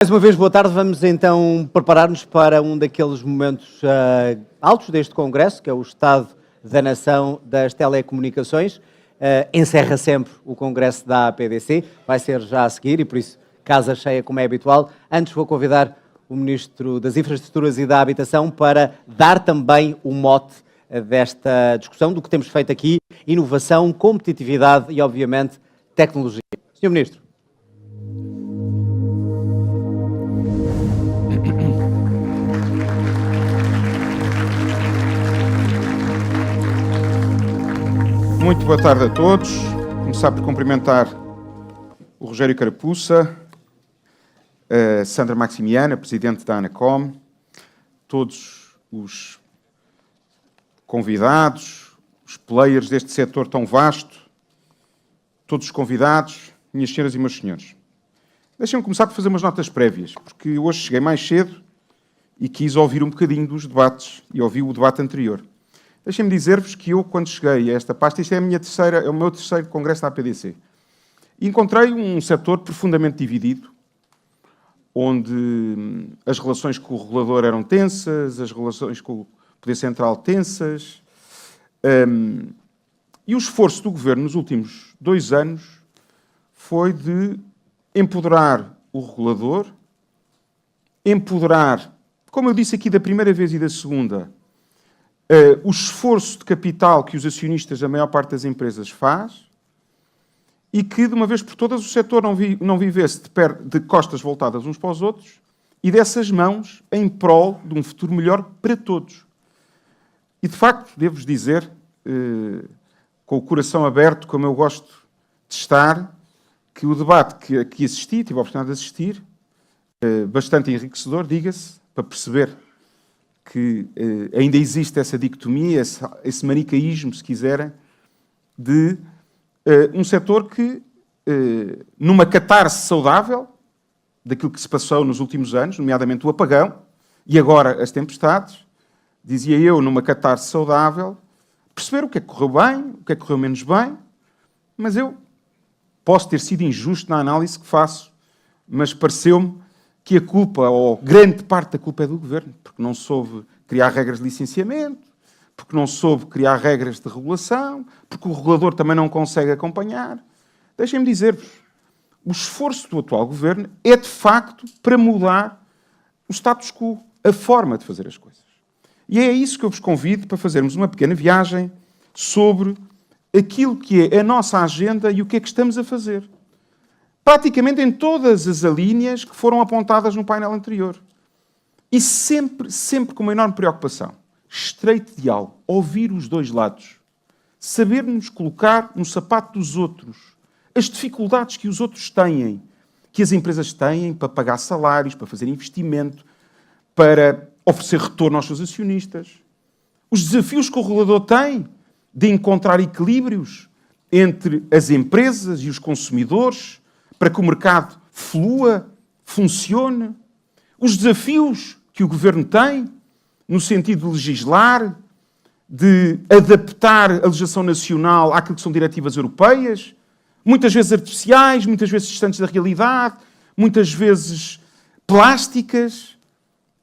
Mais uma vez, boa tarde. Vamos então preparar-nos para um daqueles momentos altos deste Congresso, que é o Estado da Nação das Telecomunicações. Encerra sempre o Congresso da APDC, vai ser já a seguir e por isso casa cheia como é habitual. Antes vou convidar o Ministro das Infraestruturas e da Habitação para dar também o mote desta discussão, do que temos feito aqui: inovação, competitividade e, obviamente, tecnologia. Senhor Ministro. Muito boa tarde a todos. Começar por cumprimentar o Rogério Carapuça, a Sandra Maximiana, Presidente da ANACOM, todos os convidados, os players deste setor tão vasto, todos os convidados, minhas senhoras e meus senhores. Deixem-me começar por fazer umas notas prévias, porque hoje cheguei mais cedo e quis ouvir um bocadinho dos debates e ouvi o debate anterior. Deixem-me dizer-vos que eu, quando cheguei a esta pasta, isto é o meu terceiro congresso da APDC, encontrei um setor profundamente dividido, onde as relações com o regulador eram tensas, as relações com o Poder Central tensas, e o esforço do Governo nos últimos 2 anos foi de empoderar o regulador, empoderar, como eu disse aqui da primeira vez e da segunda, o esforço de capital que os acionistas da maior parte das empresas faz e que, de uma vez por todas, o setor não vivesse de costas voltadas uns para os outros e dessas mãos em prol de um futuro melhor para todos. E, de facto, devo-vos dizer, com o coração aberto, como eu gosto de estar, que o debate que aqui assisti, tive a oportunidade de assistir, bastante enriquecedor, diga-se, para perceber que ainda existe essa dicotomia, esse manicaísmo, se quiserem, de um setor que, numa catarse saudável, daquilo que se passou nos últimos anos, nomeadamente o apagão, e agora as tempestades, dizia eu, numa catarse saudável, perceber o que é que correu bem, o que é que correu menos bem, mas eu posso ter sido injusto na análise que faço, mas pareceu-me que a culpa, ou grande parte da culpa, é do Governo, porque não soube criar regras de licenciamento, porque não soube criar regras de regulação, porque o regulador também não consegue acompanhar. Deixem-me dizer-vos, o esforço do atual Governo é, de facto, para mudar o status quo, a forma de fazer as coisas. E é isso que eu vos convido para fazermos uma pequena viagem sobre aquilo que é a nossa agenda e o que é que estamos a fazer. Praticamente em todas as alíneas que foram apontadas no painel anterior. E sempre com uma enorme preocupação. Estreito diálogo, ouvir os dois lados. Saber-nos colocar no sapato dos outros. As dificuldades que os outros têm, que as empresas têm para pagar salários, para fazer investimento, para oferecer retorno aos seus acionistas. Os desafios que o regulador tem de encontrar equilíbrios entre as empresas e os consumidores, para que o mercado flua, funcione. Os desafios que o Governo tem, no sentido de legislar, de adaptar a legislação nacional àquilo que são diretivas europeias, muitas vezes artificiais, muitas vezes distantes da realidade, muitas vezes plásticas,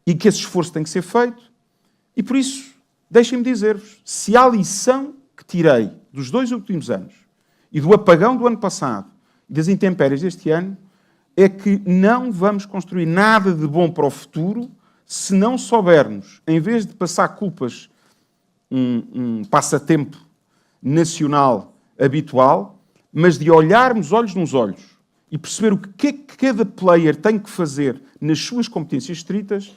e que esse esforço tem que ser feito. E por isso, deixem-me dizer-vos, se há lição que tirei dos 2 últimos anos e do apagão do ano passado, das intempéries deste ano, é que não vamos construir nada de bom para o futuro se não soubermos, em vez de passar culpas, um passatempo nacional habitual, mas de olharmos olhos nos olhos e perceber o que é que cada player tem que fazer nas suas competências estritas.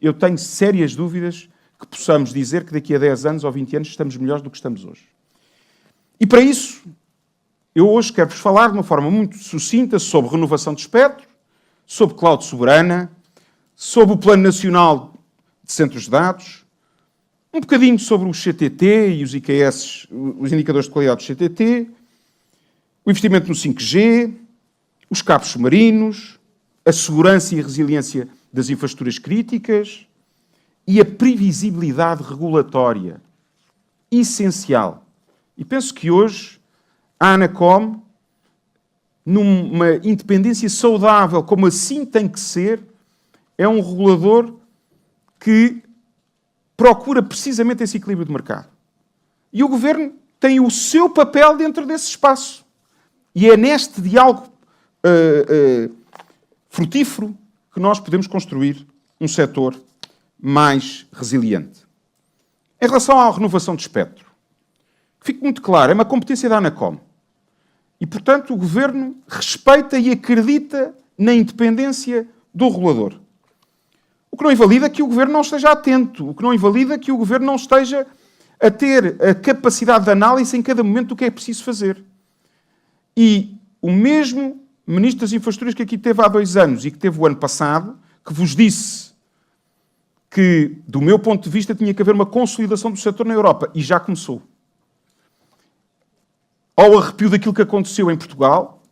Eu tenho sérias dúvidas que possamos dizer que daqui a 10 anos ou 20 anos estamos melhores do que estamos hoje. E para isso, eu hoje quero-vos falar de uma forma muito sucinta sobre renovação de espectro, sobre cloud soberana, sobre o Plano Nacional de Centros de Dados, um bocadinho sobre o CTT e os IKS, os indicadores de qualidade do CTT, o investimento no 5G, os cabos submarinos, a segurança e a resiliência das infraestruturas críticas e a previsibilidade regulatória, essencial. E penso que hoje a ANACOM numa independência saudável, como assim tem que ser, é um regulador que procura precisamente esse equilíbrio de mercado. E o Governo tem o seu papel dentro desse espaço. E é neste diálogo frutífero que nós podemos construir um setor mais resiliente. Em relação à renovação de espectro, fique muito claro, é uma competência da Anacom. E, portanto, o Governo respeita e acredita na independência do regulador. O que não invalida que o Governo não esteja atento, o que não invalida que o Governo não esteja a ter a capacidade de análise em cada momento do que é preciso fazer. E o mesmo Ministro das Infraestruturas que aqui teve há 2 anos e que teve o ano passado, que vos disse que, do meu ponto de vista, tinha que haver uma consolidação do setor na Europa, e já começou. Ao arrepio daquilo que aconteceu em Portugal,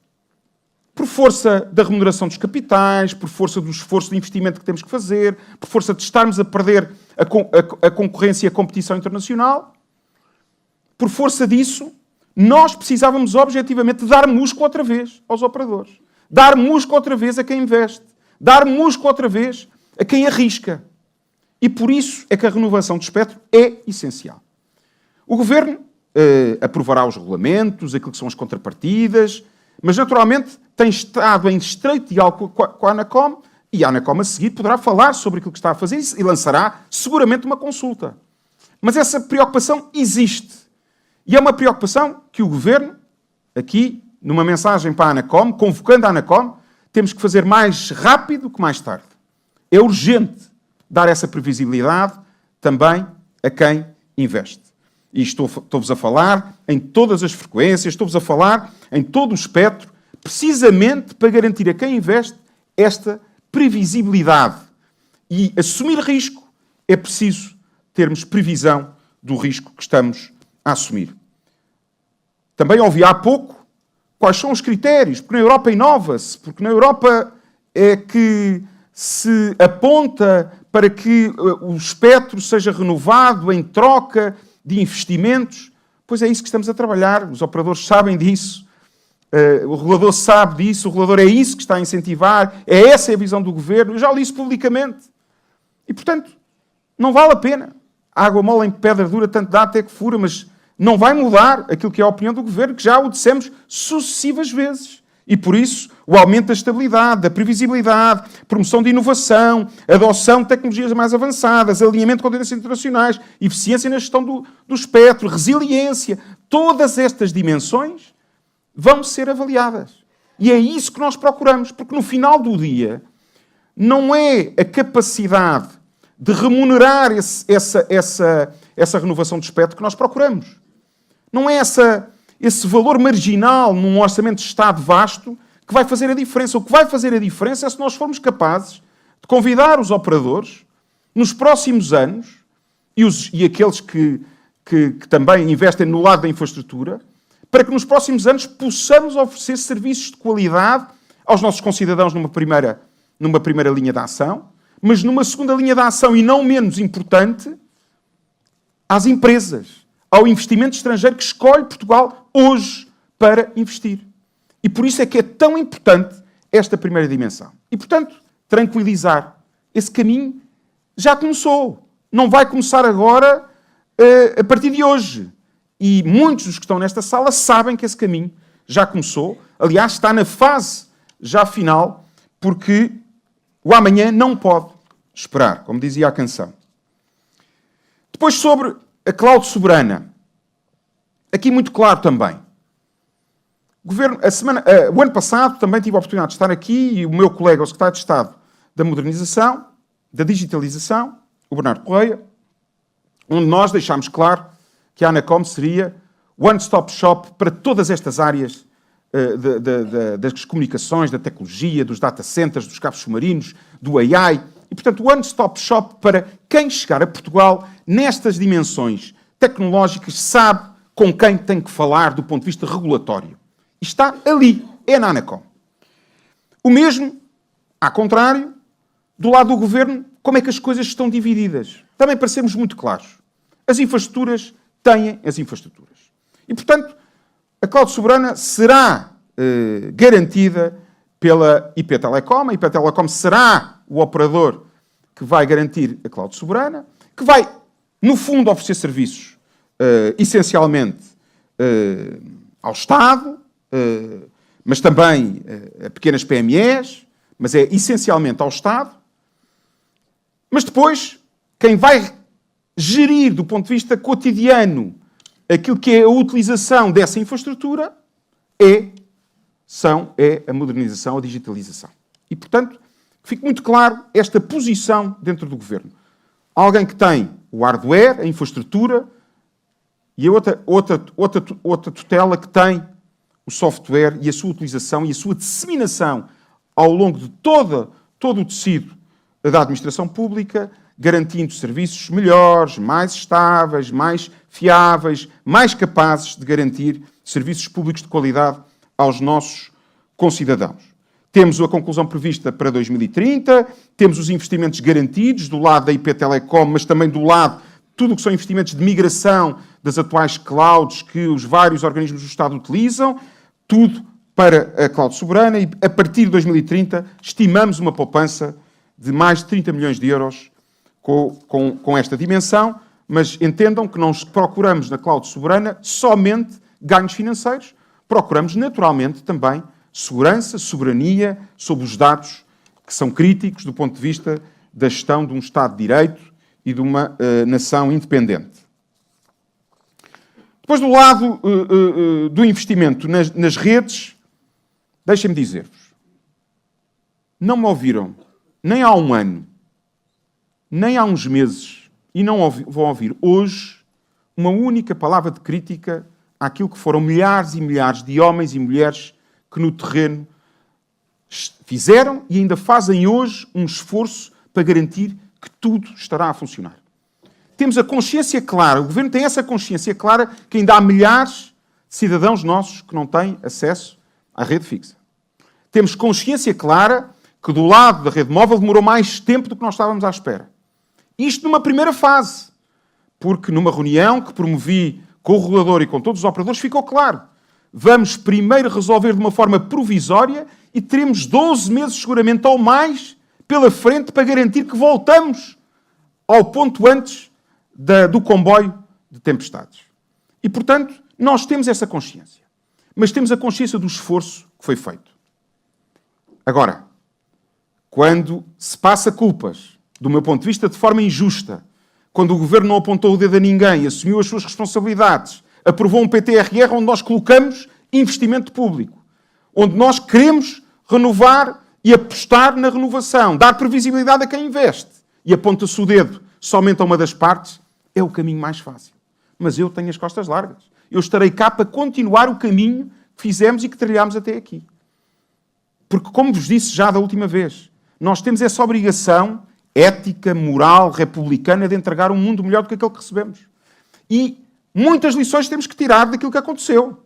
por força da remuneração dos capitais, por força do esforço de investimento que temos que fazer, por força de estarmos a perder a concorrência e a competição internacional, por força disso, nós precisávamos objetivamente dar músculo outra vez aos operadores. Dar músculo outra vez a quem investe. Dar músculo outra vez a quem arrisca. E por isso é que a renovação do espectro é essencial. O Governo aprovará os regulamentos, aquilo que são as contrapartidas, mas naturalmente tem estado em estreito diálogo com a Anacom, e a Anacom a seguir poderá falar sobre aquilo que está a fazer e lançará seguramente uma consulta. Mas essa preocupação existe. E é uma preocupação que o Governo, aqui, numa mensagem para a Anacom, convocando a Anacom, temos que fazer mais rápido que mais tarde. É urgente dar essa previsibilidade também a quem investe. E estou-vos a falar em todas as frequências, estou-vos a falar em todo o espectro, precisamente para garantir a quem investe esta previsibilidade. E assumir risco é preciso termos previsão do risco que estamos a assumir. Também ouvi há pouco quais são os critérios, porque na Europa inova-se, porque na Europa é que se aponta para que o espectro seja renovado em troca de investimentos. Pois é isso que estamos a trabalhar, os operadores sabem disso, o regulador sabe disso, o regulador é isso que está a incentivar, é essa a visão do Governo, eu já li isso publicamente. E, portanto, não vale a pena. A água mole em pedra dura, tanto dá até que fura, mas não vai mudar aquilo que é a opinião do Governo, que já o dissemos sucessivas vezes. E, por isso, o aumento da estabilidade, da previsibilidade, promoção de inovação, adoção de tecnologias mais avançadas, alinhamento com tendências internacionais, eficiência na gestão do espectro, resiliência, todas estas dimensões vão ser avaliadas. E é isso que nós procuramos, porque no final do dia não é a capacidade de remunerar essa renovação do espectro que nós procuramos. Não é esse valor marginal num orçamento de Estado vasto que vai fazer a diferença. O que vai fazer a diferença é se nós formos capazes de convidar os operadores nos próximos anos e aqueles que também investem no lado da infraestrutura, para que nos próximos anos possamos oferecer serviços de qualidade aos nossos concidadãos numa primeira linha de ação, mas numa segunda linha de ação, e não menos importante, às empresas, ao investimento estrangeiro que escolhe Portugal hoje para investir. E por isso é que é tão importante esta primeira dimensão. E, portanto, tranquilizar. Esse caminho já começou. Não vai começar agora a partir de hoje. E muitos dos que estão nesta sala sabem que esse caminho já começou. Aliás, está na fase já final, porque o amanhã não pode esperar, como dizia a canção. Depois, sobre a cloud soberana. Aqui muito claro também. O ano passado também tive a oportunidade de estar aqui e o meu colega, o secretário de Estado da Modernização, da Digitalização, o Bernardo Correia, onde nós deixámos claro que a Anacom seria one-stop shop para todas estas áreas das comunicações, da tecnologia, dos data centers, dos cabos submarinos, do AI. E, portanto, one-stop shop para quem chegar a Portugal nestas dimensões tecnológicas sabe com quem tem que falar do ponto de vista regulatório. Está ali, é na Anacom. O mesmo, ao contrário, do lado do Governo, como é que as coisas estão divididas. Também para sermos muito claros. As infraestruturas têm as infraestruturas. E, portanto, a cloud soberana será garantida pela IP Telecom. A IP Telecom será o operador que vai garantir a cloud soberana, que vai, no fundo, oferecer serviços essencialmente ao Estado, mas também a pequenas PMEs, mas é essencialmente ao Estado. Mas depois, quem vai gerir do ponto de vista cotidiano aquilo que é a utilização dessa infraestrutura é a modernização, a digitalização. E, portanto, fique muito claro esta posição dentro do Governo. Alguém que tem o hardware, a infraestrutura, e a outra tutela que tem o software e a sua utilização e a sua disseminação ao longo de todo o tecido da administração pública, garantindo serviços melhores, mais estáveis, mais fiáveis, mais capazes de garantir serviços públicos de qualidade aos nossos concidadãos. Temos a conclusão prevista para 2030, temos os investimentos garantidos do lado da IP Telecom, mas também do lado tudo o que são investimentos de migração das atuais clouds que os vários organismos do Estado utilizam, tudo para a cloud soberana, e a partir de 2030 estimamos uma poupança de mais de 30 milhões de euros com esta dimensão, mas entendam que não procuramos na cloud soberana somente ganhos financeiros, procuramos naturalmente também segurança, soberania sobre os dados que são críticos do ponto de vista da gestão de um Estado de Direito e de uma nação independente. Depois, do lado do investimento nas redes, deixem-me dizer-vos, não me ouviram nem há um ano, nem há uns meses, e não vão ouvir hoje uma única palavra de crítica àquilo que foram milhares e milhares de homens e mulheres que no terreno fizeram e ainda fazem hoje um esforço para garantir que tudo estará a funcionar. Temos a consciência clara, o Governo tem essa consciência clara que ainda há milhares de cidadãos nossos que não têm acesso à rede fixa. Temos consciência clara que do lado da rede móvel demorou mais tempo do que nós estávamos à espera. Isto numa primeira fase, porque numa reunião que promovi com o regulador e com todos os operadores ficou claro. Vamos primeiro resolver de uma forma provisória e teremos 12 meses seguramente ou mais pela frente para garantir que voltamos ao ponto antes do comboio de tempestades. E, portanto, nós temos essa consciência. Mas temos a consciência do esforço que foi feito. Agora, quando se passa culpas, do meu ponto de vista, de forma injusta, quando o Governo não apontou o dedo a ninguém, assumiu as suas responsabilidades, aprovou um PTRR onde nós colocamos investimento público, onde nós queremos renovar e apostar na renovação, dar previsibilidade a quem investe, e aponta-se o dedo somente a uma das partes, é o caminho mais fácil. Mas eu tenho as costas largas. Eu estarei cá para continuar o caminho que fizemos e que trilhámos até aqui. Porque, como vos disse já da última vez, nós temos essa obrigação ética, moral, republicana de entregar um mundo melhor do que aquele que recebemos. E muitas lições temos que tirar daquilo que aconteceu.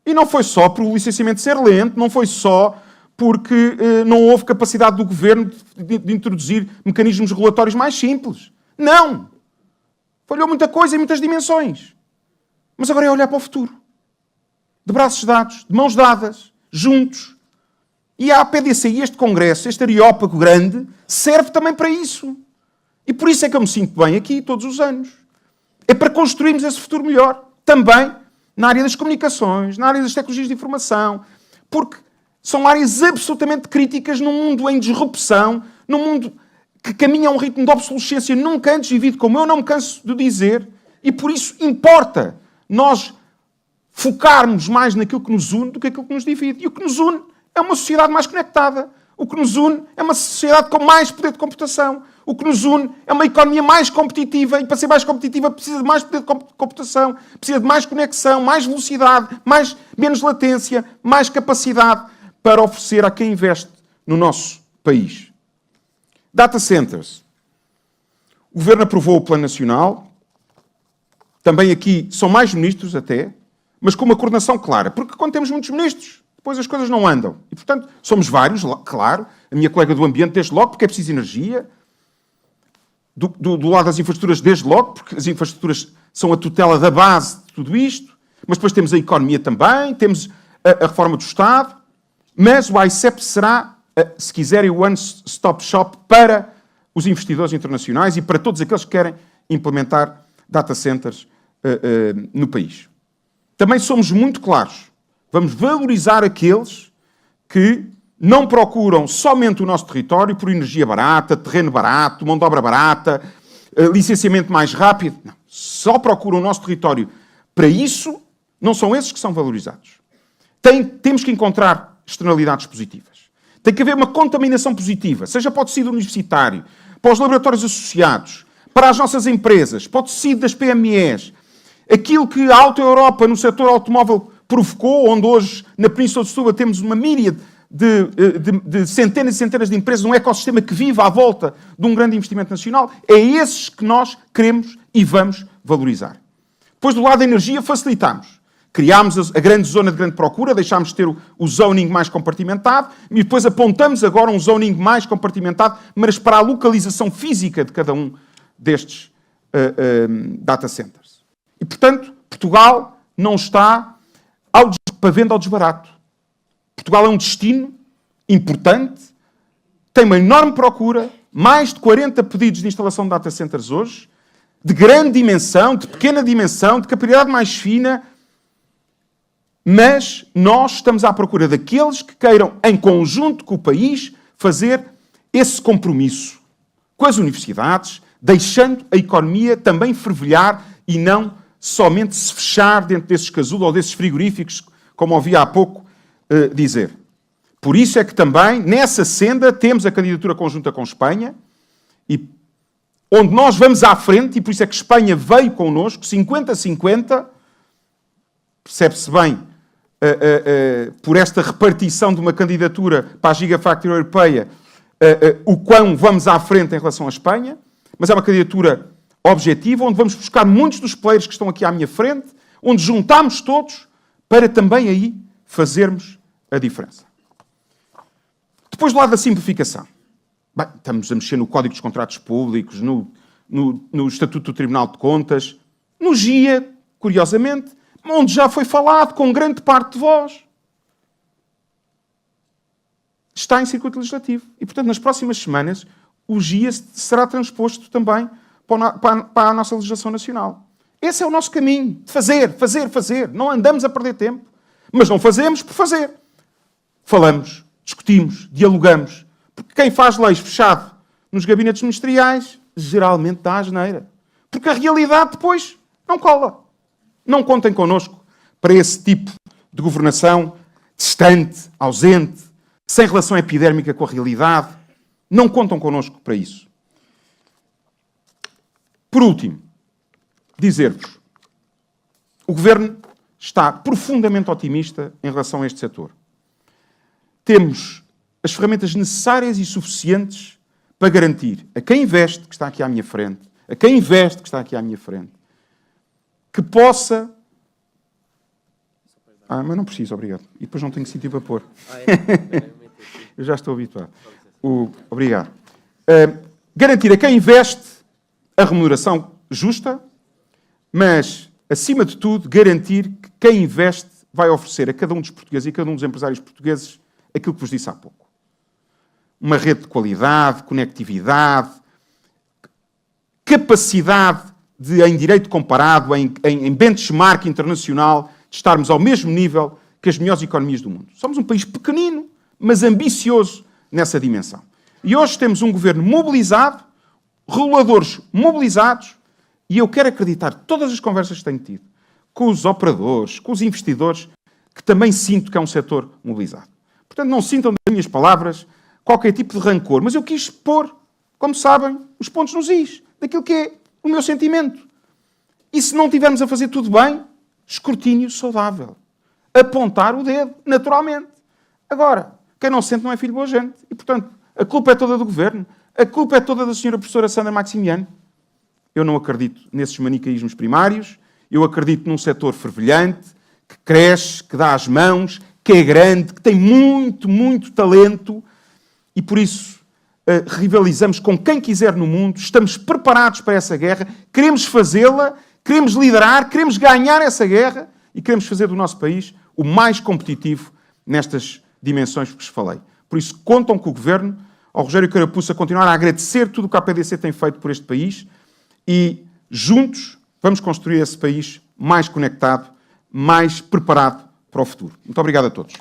E não foi só por o licenciamento ser lento, não foi só porque não houve capacidade do Governo de introduzir mecanismos regulatórios mais simples. Não! Falhou muita coisa em muitas dimensões. Mas agora é olhar para o futuro. De braços dados, de mãos dadas, juntos. E a APDCI, este congresso, este areópago grande, serve também para isso. E por isso é que eu me sinto bem aqui todos os anos. É para construirmos esse futuro melhor. Também na área das comunicações, na área das tecnologias de informação, porque são áreas absolutamente críticas num mundo em disrupção, num mundo que caminha a um ritmo de obsolescência nunca antes vivido, como eu não me canso de dizer, e por isso importa nós focarmos mais naquilo que nos une do que aquilo que nos divide. E o que nos une é uma sociedade mais conectada. O que nos une é uma sociedade com mais poder de computação. O que nos une é uma economia mais competitiva, e para ser mais competitiva precisa de mais poder de computação, precisa de mais conexão, mais velocidade, menos latência, mais capacidade para oferecer a quem investe no nosso país. Data centers. O Governo aprovou o Plano Nacional. Também aqui são mais ministros até, mas com uma coordenação clara. Porque quando temos muitos ministros, depois as coisas não andam. E, portanto, somos vários, claro. A minha colega do Ambiente, desde logo, porque é preciso energia. Do lado das infraestruturas, desde logo, porque as infraestruturas são a tutela da base de tudo isto. Mas depois temos a economia também, temos a reforma do Estado, mas o ICEP será, se quiserem, o one-stop shop para os investidores internacionais e para todos aqueles que querem implementar data centers no país. Também somos muito claros. Vamos valorizar aqueles que não procuram somente o nosso território por energia barata, terreno barato, mão de obra barata, licenciamento mais rápido. Não. Só procuram o nosso território. Para isso, não são esses que são valorizados. Temos que encontrar externalidades positivas. Tem que haver uma contaminação positiva, seja para o tecido universitário, para os laboratórios associados, para as nossas empresas, para o tecido das PMEs. Aquilo que a Auto Europa no setor automóvel provocou, onde hoje na Península de Setúbal temos uma míriade de centenas e centenas de empresas, um ecossistema que vive à volta de um grande investimento nacional, é esses que nós queremos e vamos valorizar. Depois, do lado da energia, facilitamos. Criámos a grande zona de grande procura, deixámos de ter o zoning mais compartimentado e depois apontamos agora um zoning mais compartimentado, mas para a localização física de cada um destes data centers. E, portanto, Portugal não está para venda ao desbarato. Portugal é um destino importante, tem uma enorme procura, mais de 40 pedidos de instalação de data centers hoje, de grande dimensão, de pequena dimensão, de capilaridade mais fina, mas nós estamos à procura daqueles que queiram, em conjunto com o país, fazer esse compromisso com as universidades, deixando a economia também fervilhar e não somente se fechar dentro desses casulos ou desses frigoríficos, como ouvi há pouco dizer. Por isso é que também, nessa senda, temos a candidatura conjunta com Espanha, e onde nós vamos à frente, e por isso é que Espanha veio connosco, 50-50, percebe-se bem, por esta repartição de uma candidatura para a Gigafactory Europeia, o quão vamos à frente em relação à Espanha, mas é uma candidatura objetiva, onde vamos buscar muitos dos players que estão aqui à minha frente, onde juntamos todos para também aí fazermos a diferença. Depois, do lado da simplificação. Bem, estamos a mexer no Código dos Contratos Públicos, no Estatuto do Tribunal de Contas, no GIA, curiosamente, onde já foi falado com grande parte de vós. Está em circuito legislativo. E, portanto, nas próximas semanas, o GIA será transposto também para a nossa legislação nacional. Esse é o nosso caminho. Fazer. Não andamos a perder tempo. Mas não fazemos por fazer. Falamos, discutimos, dialogamos. Porque quem faz leis fechado nos gabinetes ministeriais, geralmente dá asneira. Porque a realidade depois não cola. Não contem connosco para esse tipo de governação distante, ausente, sem relação epidérmica com a realidade. Não contam connosco para isso. Por último, dizer-vos, o Governo está profundamente otimista em relação a este setor. Temos as ferramentas necessárias e suficientes para garantir a quem investe, que está aqui à minha frente, que possa... mas não preciso, obrigado. E depois não tenho sítio para pôr. Eu já estou habituado. Obrigado. Garantir a quem investe a remuneração justa, mas, acima de tudo, garantir que quem investe vai oferecer a cada um dos portugueses e a cada um dos empresários portugueses aquilo que vos disse há pouco. Uma rede de qualidade, conectividade, capacidade de, em direito comparado, em benchmark internacional, de estarmos ao mesmo nível que as melhores economias do mundo. Somos um país pequenino, mas ambicioso nessa dimensão. E hoje temos um governo mobilizado, reguladores mobilizados, e eu quero acreditar, todas as conversas que tenho tido, com os operadores, com os investidores, que também sinto que é um setor mobilizado. Portanto, não sintam das minhas palavras qualquer tipo de rancor, mas eu quis pôr, como sabem, os pontos nos is, daquilo que é o meu sentimento. E se não estivermos a fazer tudo bem, escrutínio saudável. Apontar o dedo, naturalmente. Agora, quem não sente não é filho de boa gente. E, portanto, a culpa é toda do Governo. A culpa é toda da senhora professora Sandra Maximiano. Eu não acredito nesses manicaísmos primários. Eu acredito num setor fervilhante, que cresce, que dá as mãos, que é grande, que tem muito, muito talento. E, por isso, rivalizamos com quem quiser no mundo. Estamos preparados para essa guerra. Queremos fazê-la, queremos liderar, queremos ganhar essa guerra. e queremos fazer do nosso país o mais competitivo nestas dimensões que vos falei. Por isso, contam com o Governo, ao Rogério Carapuça, continuar a agradecer tudo o que a APDC tem feito por este país e, juntos, vamos construir esse país mais conectado, mais preparado para o futuro. Muito obrigado a todos.